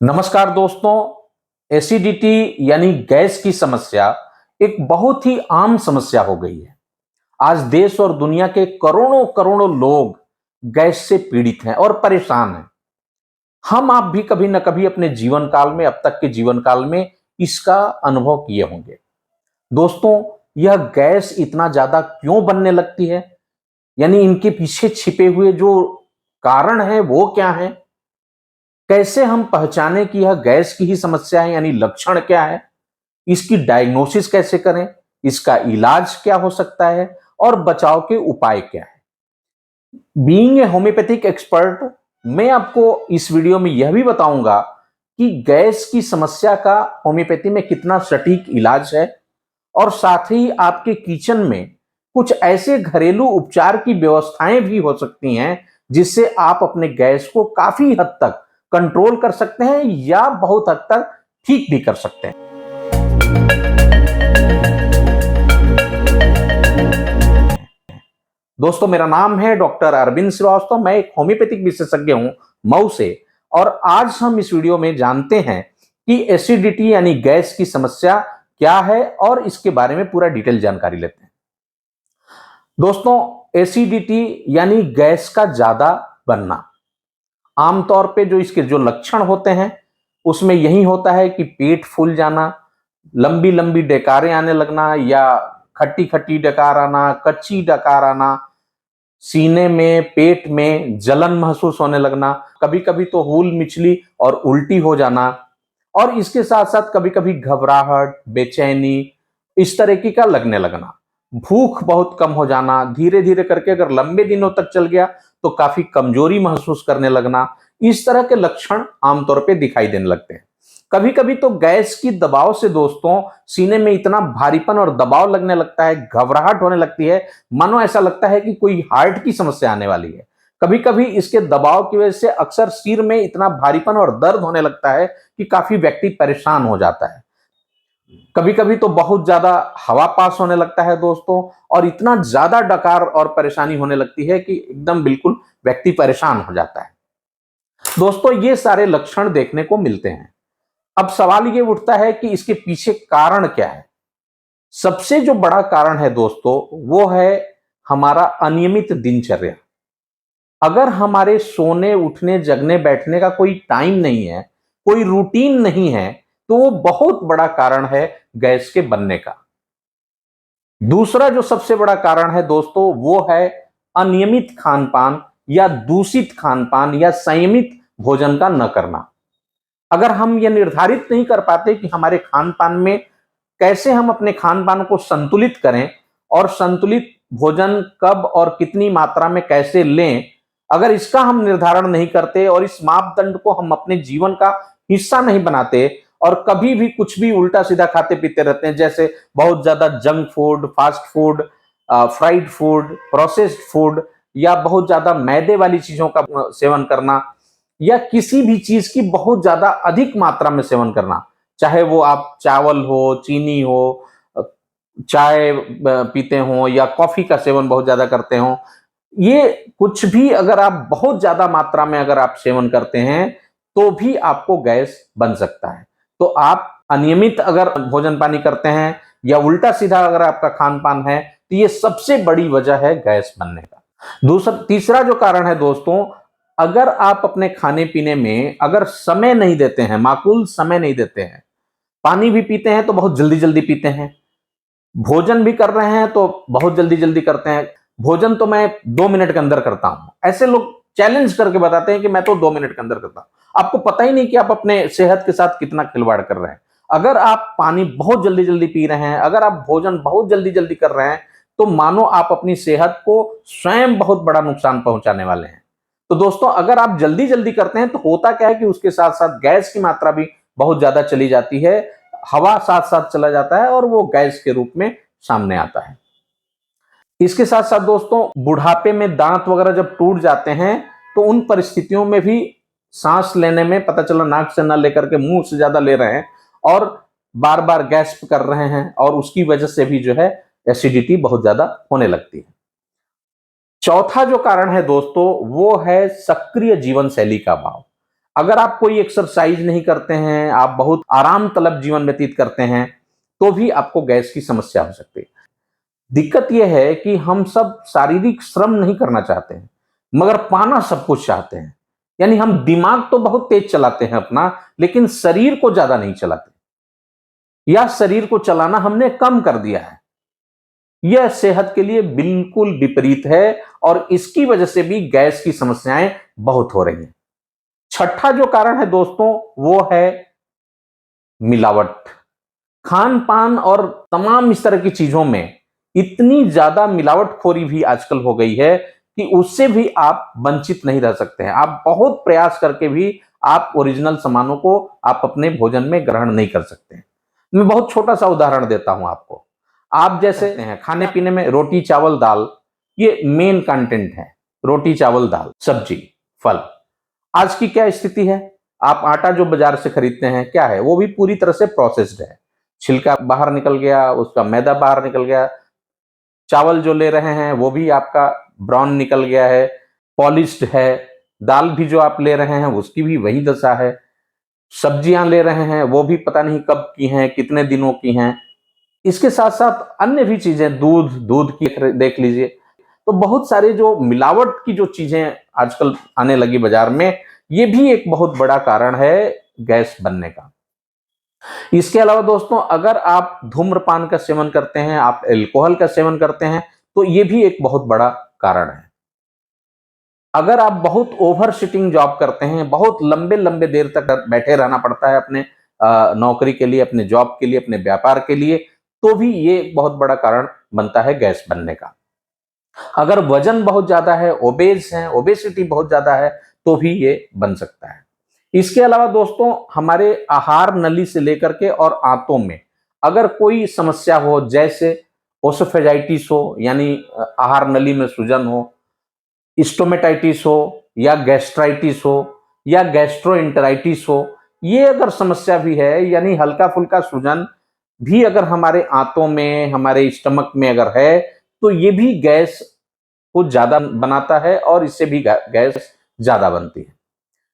नमस्कार दोस्तों। एसिडिटी यानी गैस की समस्या एक बहुत ही आम समस्या हो गई है। आज देश और दुनिया के करोड़ों करोड़ों लोग गैस से पीड़ित हैं और परेशान हैं। हम आप भी कभी न कभी अपने जीवन काल में, अब तक के जीवन काल में इसका अनुभव किए होंगे। दोस्तों, यह गैस इतना ज्यादा क्यों बनने लगती है, यानी इनके पीछे छिपे हुए जो कारण है वो क्या है, कैसे हम पहचाने कि यह गैस की ही समस्या है, यानी लक्षण क्या है, इसकी डायग्नोसिस कैसे करें, इसका इलाज क्या हो सकता है और बचाव के उपाय क्या है। बीइंग ए होम्योपैथिक एक्सपर्ट, मैं आपको इस वीडियो में यह भी बताऊंगा कि गैस की समस्या का होम्योपैथी में कितना सटीक इलाज है, और साथ ही आपके किचन में कुछ ऐसे घरेलू उपचार की व्यवस्थाएं भी हो सकती हैं जिससे आप अपने गैस को काफी हद तक कंट्रोल कर सकते हैं या बहुत हद तक ठीक भी कर सकते हैं। दोस्तों, मेरा नाम है डॉक्टर अरविंद श्रीवास्तव। मैं एक होम्योपैथिक विशेषज्ञ हूं मऊ से, और आज हम इस वीडियो में जानते हैं कि एसिडिटी यानी गैस की समस्या क्या है और इसके बारे में पूरा डिटेल जानकारी लेते हैं। दोस्तों, एसिडिटी यानी गैस का ज्यादा बनना, आमतौर पे जो इसके जो लक्षण होते हैं उसमें यही होता है कि पेट फूल जाना, लंबी लंबी डकारें आने लगना या खट्टी खट्टी डकार आना, कच्ची डकार आना, सीने में, पेट में जलन महसूस होने लगना, कभी कभी तो हूल मिचली और उल्टी हो जाना, और इसके साथ साथ कभी कभी घबराहट, बेचैनी इस तरीके का लगने लगना, भूख बहुत कम हो जाना, धीरे धीरे करके अगर लंबे दिनों तक चल गया तो काफी कमजोरी महसूस करने लगना, इस तरह के लक्षण आमतौर पे दिखाई देने लगते हैं। कभी कभी तो गैस की दबाव से दोस्तों सीने में इतना भारीपन और दबाव लगने लगता है, घबराहट होने लगती है, मानो ऐसा लगता है कि कोई हार्ट की समस्या आने वाली है। कभी कभी इसके दबाव की वजह से अक्सर सिर में इतना भारीपन और दर्द होने लगता है कि काफी व्यक्ति परेशान हो जाता है। कभी कभी तो बहुत ज्यादा हवा पास होने लगता है दोस्तों, और इतना ज्यादा डकार और परेशानी होने लगती है कि एकदम बिल्कुल व्यक्ति परेशान हो जाता है। दोस्तों, ये सारे लक्षण देखने को मिलते हैं। अब सवाल ये उठता है कि इसके पीछे कारण क्या है। सबसे जो बड़ा कारण है दोस्तों वो है हमारा अनियमित दिनचर्या। अगर हमारे सोने, उठने, जगने, बैठने का कोई टाइम नहीं है, कोई रूटीन नहीं है, तो वो बहुत बड़ा कारण है गैस के बनने का। दूसरा जो सबसे बड़ा कारण है दोस्तों वो है अनियमित खान-पान या दूषित खान-पान या संयमित भोजन का न करना। अगर हम ये निर्धारित नहीं कर पाते कि हमारे खान-पान में कैसे हम अपने खान-पान को संतुलित करें और संतुलित भोजन कब और कितनी मात्रा में कैसे लें, अगर इसका हम निर्धारण नहीं करते और इस मापदंड को हम अपने जीवन का हिस्सा नहीं बनाते और कभी भी कुछ भी उल्टा सीधा खाते पीते रहते हैं, जैसे बहुत ज्यादा junk food, fast food, fried food, processed food, या बहुत ज्यादा मैदे वाली चीजों का सेवन करना, या किसी भी चीज की बहुत ज्यादा अधिक मात्रा में सेवन करना, चाहे वो आप चावल हो, चीनी हो, चाय पीते हो या कॉफी का सेवन बहुत ज्यादा करते हो, ये कुछ भी अगर आप बहुत ज्यादा मात्रा में अगर आप सेवन करते हैं तो भी आपको गैस बन सकता है। तो आप अनियमित अगर भोजन पानी करते हैं या उल्टा सीधा अगर आपका खान पान है तो ये सबसे बड़ी वजह है गैस बनने का। तीसरा जो कारण है दोस्तों, अगर आप अपने खाने पीने में अगर समय नहीं देते हैं, माकूल समय नहीं देते हैं, पानी भी पीते हैं तो बहुत जल्दी जल्दी पीते हैं, भोजन भी कर रहे हैं तो बहुत जल्दी जल्दी करते हैं, भोजन तो मैं 2 मिनट के अंदर करता हूं, ऐसे लोग चैलेंज करके बताते हैं कि मैं तो 2 मिनट के अंदर करता हूं। आपको पता ही नहीं कि आप अपने सेहत के साथ कितना खिलवाड़ कर रहे हैं। अगर आप पानी बहुत जल्दी जल्दी पी रहे हैं, अगर आप भोजन बहुत जल्दी जल्दी कर रहे हैं, तो मानो आप अपनी सेहत को स्वयं बहुत बड़ा नुकसान पहुंचाने वाले हैं। तो दोस्तों, अगर आप जल्दी जल्दी करते हैं तो होता क्या है कि उसके साथ साथ गैस की मात्रा भी बहुत ज्यादा चली जाती है, हवा साथ साथ चला जाता है और वो गैस के रूप में सामने आता है। इसके साथ साथ दोस्तों, बुढ़ापे में दांत वगैरह जब टूट जाते हैं तो उन परिस्थितियों में भी सांस लेने में पता चला नाक से ना लेकर के मुंह से ज्यादा ले रहे हैं और बार बार गैस कर रहे हैं, और उसकी वजह से भी जो है एसिडिटी बहुत ज्यादा होने लगती है। चौथा जो कारण है दोस्तों वो है सक्रिय जीवन शैली का अभाव। अगर आप कोई एक्सरसाइज नहीं करते हैं, आप बहुत आराम तलब जीवन व्यतीत करते हैं, तो भी आपको गैस की समस्या हो सकती है। दिक्कत यह है कि हम सब शारीरिक श्रम नहीं करना चाहते हैं, मगर पाना सब कुछ चाहते हैं। यानी हम दिमाग तो बहुत तेज चलाते हैं अपना, लेकिन शरीर को ज्यादा नहीं चलाते, या शरीर को चलाना हमने कम कर दिया है। यह सेहत के लिए बिल्कुल विपरीत है और इसकी वजह से भी गैस की समस्याएं बहुत हो रही हैं। छठा जो कारण है दोस्तों, वो है मिलावट। खान पान और तमाम इस तरह की चीजों में इतनी ज्यादा मिलावटखोरी भी आजकल हो गई है कि उससे भी आप वंचित नहीं रह सकते हैं। आप बहुत प्रयास करके भी आप ओरिजिनल सामानों को आप अपने भोजन में ग्रहण नहीं कर सकते हैं। मैं बहुत छोटा सा उदाहरण देता हूं आपको। आप जैसे हैं खाने पीने में रोटी चावल दाल, ये मेन कंटेंट है। रोटी चावल दाल, सब्जी, फल। आज की क्या स्थिति है? आप आटा जो बाजार से खरीदते हैं क्या है, वो भी पूरी तरह से प्रोसेस्ड है। छिलका बाहर निकल गया, उसका मैदा बाहर निकल गया। चावल जो ले रहे हैं वो भी आपका ब्राउन निकल गया है, पॉलिश्ड है। दाल भी जो आप ले रहे हैं उसकी भी वही दशा है। सब्जियां ले रहे हैं वो भी पता नहीं कब की हैं, कितने दिनों की हैं। इसके साथ साथ अन्य भी चीजें, दूध दूध की देख लीजिए। तो बहुत सारे जो मिलावट की जो चीजें आजकल आने लगी बाजार में, ये भी एक बहुत बड़ा कारण है गैस बनने का। इसके अलावा दोस्तों, अगर आप धूम्रपान का सेवन करते हैं, आप अल्कोहल का सेवन करते हैं, तो ये भी एक बहुत बड़ा कारण है। अगर आप बहुत ओवर सिटिंग जॉब करते हैं, बहुत लंबे लंबे देर तक बैठे रहना पड़ता है अपने नौकरी के लिए, अपने जॉब के लिए, अपने व्यापार के लिए, तो भी ये एक बहुत बड़ा कारण बनता है गैस बनने का। अगर वजन बहुत ज्यादा है, ओबेस है, ओबेसिटी बहुत ज्यादा है, तो भी ये बन सकता है। इसके अलावा दोस्तों, हमारे आहार नली से लेकर के और आंतों में अगर कोई समस्या हो, जैसे ओसोफेजाइटिस हो, यानी आहार नली में सूजन हो, स्टोमेटाइटिस हो, या गैस्ट्राइटिस हो, या गैस्ट्रोइंटेराइटिस हो, ये अगर समस्या भी है, यानी हल्का फुल्का सूजन भी अगर हमारे आंतों में, हमारे स्टमक में अगर है, तो ये भी गैस को ज्यादा बनाता है और इससे भी गैस ज्यादा बनती है।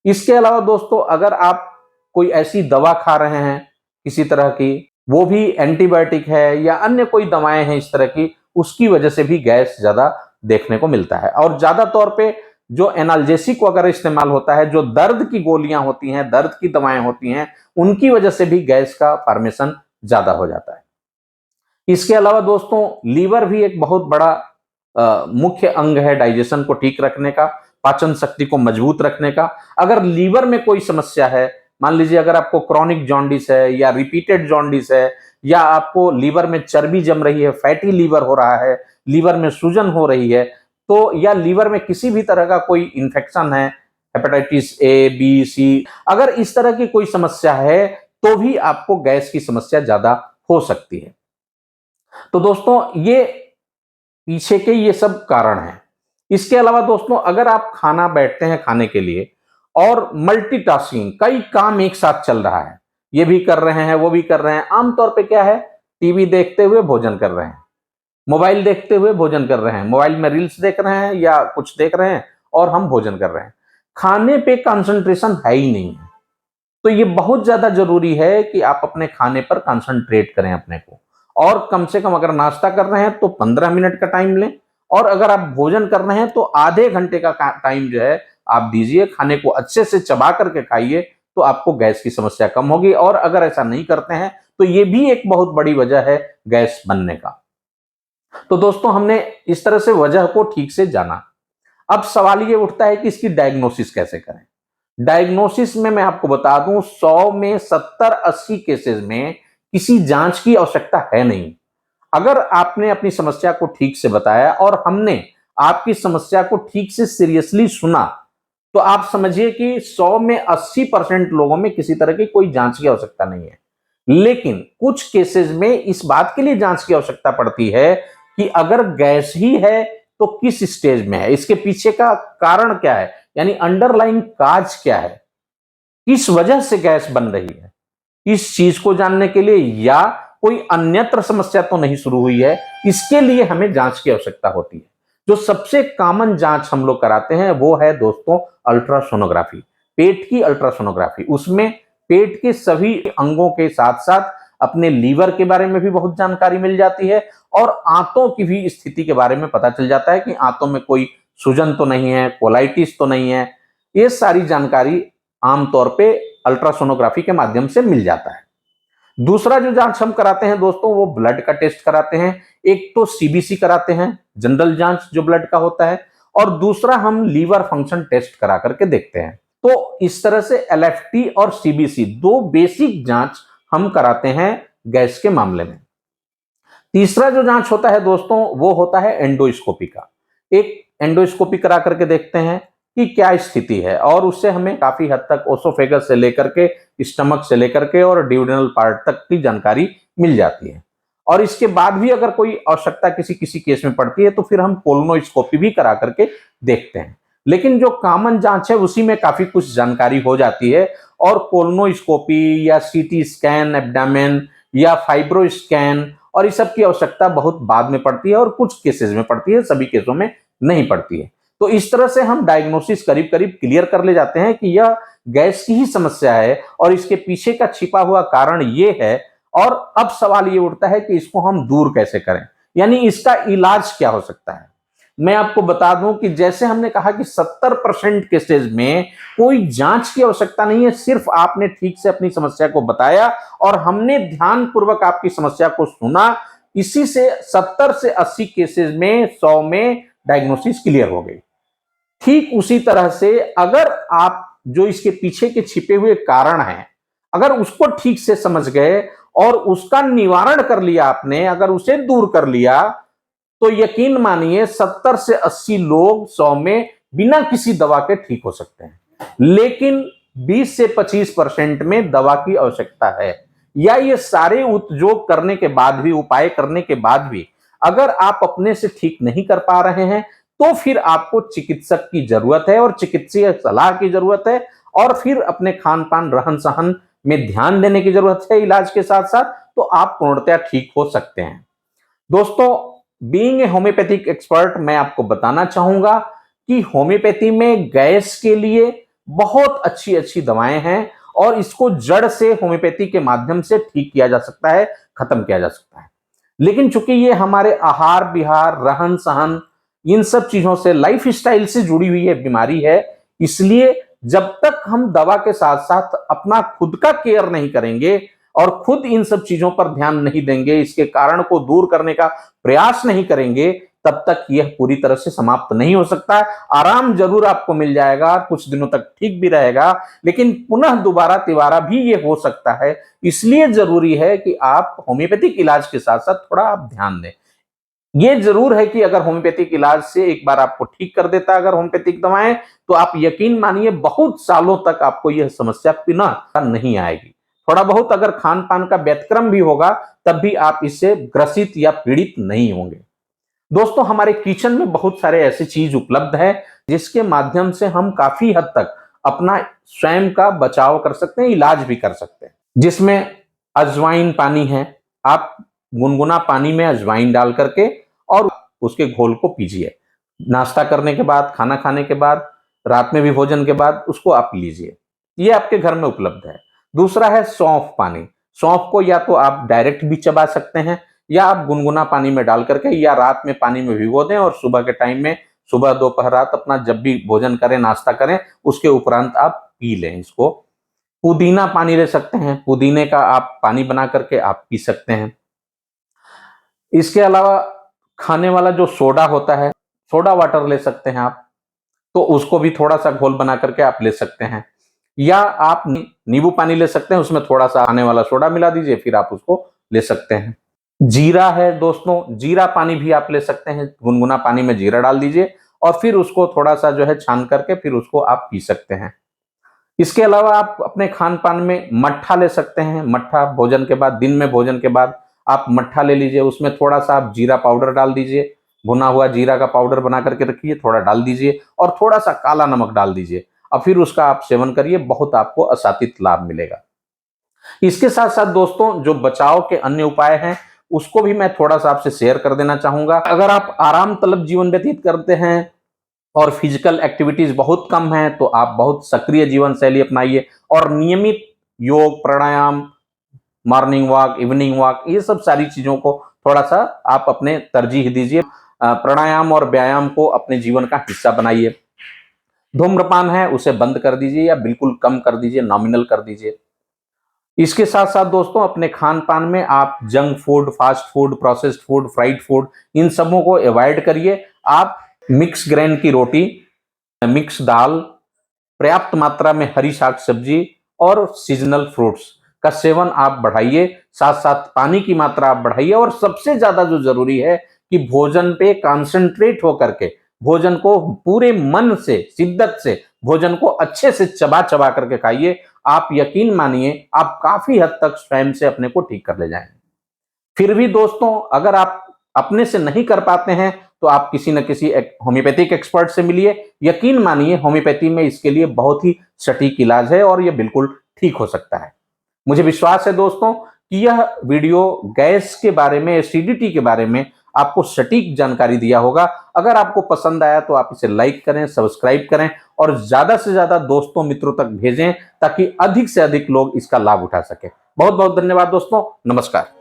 इसके अलावा दोस्तों, अगर आप कोई ऐसी दवा खा रहे हैं किसी तरह की, वो भी एंटीबायोटिक है या अन्य कोई दवाएं हैं इस तरह की, उसकी वजह से भी गैस ज्यादा देखने को मिलता है। और ज्यादा तौर पे जो एनाल्जेसिक वगैरह इस्तेमाल होता है, जो दर्द की गोलियां होती हैं, दर्द की दवाएं होती हैं, उनकी वजह से भी गैस का फॉर्मेशन ज्यादा हो जाता है। इसके अलावा दोस्तों, लीवर भी एक बहुत बड़ा मुख्य अंग है डाइजेशन को ठीक रखने का, पाचन शक्ति को मजबूत रखने का। अगर लीवर में कोई समस्या है, मान लीजिए अगर आपको क्रॉनिक जॉन्डिस है या रिपीटेड जॉन्डिस है, या आपको लीवर में चर्बी जम रही है, फैटी लीवर हो रहा है, लीवर में सूजन हो रही है, तो या लीवर में किसी भी तरह का कोई इंफेक्शन है, हेपेटाइटिस ए बी सी, अगर इस तरह की कोई समस्या है, तो भी आपको गैस की समस्या ज्यादा हो सकती है। तो दोस्तों, ये पीछे के ये सब कारण हैं। इसके अलावा दोस्तों, अगर आप खाना बैठते हैं खाने के लिए और मल्टीटास्किंग, कई काम एक साथ चल रहा है, ये भी कर रहे हैं वो भी कर रहे हैं। आमतौर पे क्या है, टीवी देखते हुए भोजन कर रहे हैं, मोबाइल देखते हुए भोजन कर रहे हैं, मोबाइल में रील्स देख रहे हैं या कुछ देख रहे हैं और हम भोजन कर रहे हैं। खाने पे कंसंट्रेशन है ही नहीं है। तो ये बहुत ज्यादा जरूरी है कि आप अपने खाने पर कंसंट्रेट करें अपने को, और कम से कम अगर नाश्ता कर रहे हैं तो 15 मिनट का टाइम लें, और अगर आप भोजन कर रहे हैं तो आधे घंटे का टाइम जो है आप दीजिए। खाने को अच्छे से चबा करके खाइए, तो आपको गैस की समस्या कम होगी। और अगर ऐसा नहीं करते हैं तो ये भी एक बहुत बड़ी वजह है गैस बनने का। तो दोस्तों, हमने इस तरह से वजह को ठीक से जाना। अब सवाल ये उठता है कि इसकी डायग्नोसिस कैसे करें। डायग्नोसिस में मैं आपको बता दूं, 100 में 70-80 केसेस में किसी जांच की आवश्यकता है नहीं। अगर आपने अपनी समस्या को ठीक से बताया और हमने आपकी समस्या को ठीक से सीरियसली सुना, तो आप समझिए कि 100 में 80% लोगों में किसी तरह की कोई जांच की आवश्यकता नहीं है। लेकिन कुछ केसेस में इस बात के लिए जांच की आवश्यकता पड़ती है कि अगर गैस ही है तो किस स्टेज में है, इसके पीछे का कारण क्या है, यानी अंडरलाइंग काज क्या है, किस वजह से गैस बन रही है। इस चीज को जानने के लिए, या कोई अन्यत्र समस्या तो नहीं शुरू हुई है, इसके लिए हमें जांच की आवश्यकता होती है। जो सबसे कॉमन जांच हम लोग कराते हैं वो है दोस्तों अल्ट्रासोनोग्राफी। पेट की अल्ट्रासोनोग्राफी। उसमें पेट के सभी अंगों के साथ साथ अपने लीवर के बारे में भी बहुत जानकारी मिल जाती है और आंतों की भी स्थिति के बारे में पता चल जाता है कि आंतों में कोई सूजन तो नहीं है, कोलाइटिस तो नहीं है। ये सारी जानकारी आमतौर पे अल्ट्रासोनोग्राफी के माध्यम से मिल जाता है। दूसरा जो जांच हम कराते हैं दोस्तों, वो ब्लड का टेस्ट कराते हैं। एक तो सीबीसी कराते हैं, जनरल जांच जो ब्लड का होता है, और दूसरा हम लीवर फंक्शन टेस्ट करा करके देखते हैं। तो इस तरह से एलएफटी और सीबीसी दो बेसिक जांच हम कराते हैं गैस के मामले में। तीसरा जो जांच होता है दोस्तों, वो होता है एंडोस्कोपी का। एक एंडोस्कोपी करा करके देखते हैं कि क्या स्थिति है, और उससे हमें काफी हद तक ओसोफेगस से लेकर के, स्टमक से लेकर के और ड्यूडेनल पार्ट तक की जानकारी मिल जाती है। और इसके बाद भी अगर कोई आवश्यकता किसी किसी केस में पड़ती है तो फिर हम कोलोनोस्कोपी भी करा करके देखते हैं। लेकिन जो कॉमन जांच है उसी में काफी कुछ जानकारी हो जाती है, और कोलोनोस्कोपी या सीटी स्कैन एब्डामेन या फाइब्रो स्कैन और इस सब की आवश्यकता बहुत बाद में पड़ती है और कुछ केसेस में पड़ती है, सभी केसों में नहीं पड़ती है। तो इस तरह से हम डायग्नोसिस करीब करीब क्लियर कर ले जाते हैं कि यह गैस की ही समस्या है और इसके पीछे का छिपा हुआ कारण ये है। और अब सवाल ये उठता है कि इसको हम दूर कैसे करें, यानी इसका इलाज क्या हो सकता है। मैं आपको बता दूं कि जैसे हमने कहा कि 70% केसेस में कोई जांच की आवश्यकता नहीं है, सिर्फ आपने ठीक से अपनी समस्या को बताया और हमने ध्यानपूर्वक आपकी समस्या को सुना, इसी से 70 से 80 केसेस में 100 में डायग्नोसिस क्लियर हो गई। ठीक उसी तरह से अगर आप जो इसके पीछे के छिपे हुए कारण हैं, अगर उसको ठीक से समझ गए और उसका निवारण कर लिया आपने, अगर उसे दूर कर लिया, तो यकीन मानिए 70 से 80 लोग 100 में बिना किसी दवा के ठीक हो सकते हैं। लेकिन 20 से 25% में दवा की आवश्यकता है, या ये सारे उपयोग करने के बाद भी, उपाय करने के बाद भी अगर आप अपने से ठीक नहीं कर पा रहे हैं, तो फिर आपको चिकित्सक की जरूरत है और चिकित्सीय सलाह की जरूरत है, और फिर अपने खान पान रहन सहन में ध्यान देने की जरूरत है इलाज के साथ साथ, तो आप पूर्णतया ठीक हो सकते हैं। दोस्तों, बीइंग ए होम्योपैथिक एक्सपर्ट, मैं आपको बताना चाहूंगा कि होम्योपैथी में गैस के लिए बहुत अच्छी अच्छी दवाएं हैं और इसको जड़ से होम्योपैथी के माध्यम से ठीक किया जा सकता है, खत्म किया जा सकता है। लेकिन चूंकि ये हमारे आहार विहार, रहन सहन, इन सब चीजों से, लाइफ स्टाइल से जुड़ी हुई है बीमारी है, इसलिए जब तक हम दवा के साथ साथ अपना खुद का केयर नहीं करेंगे और खुद इन सब चीजों पर ध्यान नहीं देंगे, इसके कारण को दूर करने का प्रयास नहीं करेंगे, तब तक यह पूरी तरह से समाप्त नहीं हो सकता। आराम जरूर आपको मिल जाएगा, कुछ दिनों तक ठीक भी रहेगा, लेकिन पुनः दोबारा तिबारा भी ये हो सकता है। इसलिए जरूरी है कि आप होम्योपैथिक इलाज के साथ साथ थोड़ा आप ध्यान दें। ये जरूर है कि अगर होम्योपैथिक इलाज से एक बार आपको ठीक कर देता है अगर होम्योपैथिक दवाएं, तो आप यकीन मानिए बहुत सालों तक आपको यह समस्या पुनः नहीं आएगी। थोड़ा बहुत अगर खान पान का व्यतिक्रम भी होगा, तब भी आप इससे ग्रसित या पीड़ित नहीं होंगे। दोस्तों, हमारे किचन में बहुत सारे ऐसी चीज उपलब्ध है जिसके माध्यम से हम काफी हद तक अपना स्वयं का बचाव कर सकते हैं, इलाज भी कर सकते हैं। जिसमें अजवाइन पानी है, आप गुनगुना पानी में अजवाइन डाल करके और उसके घोल को पीजिए। नाश्ता करने के बाद, खाना खाने के बाद, रात में भी भोजन के बाद उसको आप लीजिए। ये आपके घर में उपलब्ध है। दूसरा है सौंफ पानी। सौंफ को या तो आप डायरेक्ट भी चबा सकते हैं, या आप गुनगुना पानी में डाल करके या रात में पानी में भिगो दें और सुबह के टाइम में, सुबह दोपहर रात, अपना जब भी भोजन करें, नाश्ता करें, उसके उपरांत आप पी लें इसको। पुदीना पानी ले सकते हैं, पुदीने का आप पानी बना करके आप पी सकते हैं। इसके अलावा खाने वाला जो सोडा होता है, सोडा वाटर ले सकते हैं आप, तो उसको भी थोड़ा सा घोल बना करके आप ले सकते हैं। या आप नींबू पानी ले सकते हैं, उसमें थोड़ा सा खाने वाला सोडा मिला दीजिए, फिर आप उसको ले सकते हैं। जीरा है दोस्तों, जीरा पानी भी आप ले सकते हैं। गुनगुना पानी में जीरा डाल दीजिए और फिर उसको थोड़ा सा जो है छान करके फिर उसको आप पी सकते हैं। इसके अलावा आप अपने खान पान में मट्ठा ले सकते हैं। मट्ठा भोजन के बाद, दिन में भोजन के बाद आप मट्ठा ले लीजिए, उसमें थोड़ा सा आप जीरा पाउडर डाल दीजिए, भुना हुआ जीरा का पाउडर बना करके रखिए, थोड़ा डाल दीजिए और थोड़ा सा काला नमक डाल दीजिए और फिर उसका आप सेवन करिए, बहुत आपको असातित लाभ मिलेगा। इसके साथ साथ दोस्तों, जो बचाव के अन्य उपाय हैं उसको भी मैं थोड़ा सा आपसे शेयर कर देना चाहूंगा। अगर आप आराम तलब जीवन व्यतीत करते हैं, और फिजिकल एक्टिविटीज बहुत कम है तो आप बहुत सक्रिय जीवन शैली अपनाइए और नियमित योग, प्राणायाम, मॉर्निंग वॉक, इवनिंग वॉक, ये सब सारी चीजों को थोड़ा सा आप अपने तरजीह दीजिए। प्राणायाम और व्यायाम को अपने जीवन का हिस्सा बनाइए। धूम्रपान है उसे बंद कर दीजिए या बिल्कुल कम कर दीजिए, नॉमिनल कर दीजिए। इसके साथ साथ दोस्तों अपने खान पान में आप junk food, fast food, processed food, fried food, इन सबों को अवॉइड करिए। आप मिक्स ग्रेन की रोटी, मिक्स दाल, पर्याप्त मात्रा में हरी साग सब्जी और सीजनल फ्रूट्स का सेवन आप बढ़ाइए। साथ साथ पानी की मात्रा आप बढ़ाइए और सबसे ज्यादा जो जरूरी है कि भोजन पे कंसंट्रेट होकर के भोजन को पूरे मन से, शिद्दत से भोजन को अच्छे से चबा चबा करके खाइए। आप यकीन मानिए आप काफी हद तक स्वयं से अपने को ठीक कर ले जाएंगे। फिर भी दोस्तों अगर आप अपने से नहीं कर पाते हैं तो आप किसी न किसी होम्योपैथिक एक्सपर्ट से मिलिए। यकीन मानिए होम्योपैथी में इसके लिए बहुत ही सटीक इलाज है और यह बिल्कुल ठीक हो सकता है। मुझे विश्वास है दोस्तों कि यह वीडियो गैस के बारे में, एसिडिटी के बारे में आपको सटीक जानकारी दिया होगा। अगर आपको पसंद आया तो आप इसे लाइक करें, सब्सक्राइब करें और ज्यादा से ज्यादा दोस्तों मित्रों तक भेजें ताकि अधिक से अधिक लोग इसका लाभ उठा सकें। बहुत बहुत धन्यवाद दोस्तों, नमस्कार।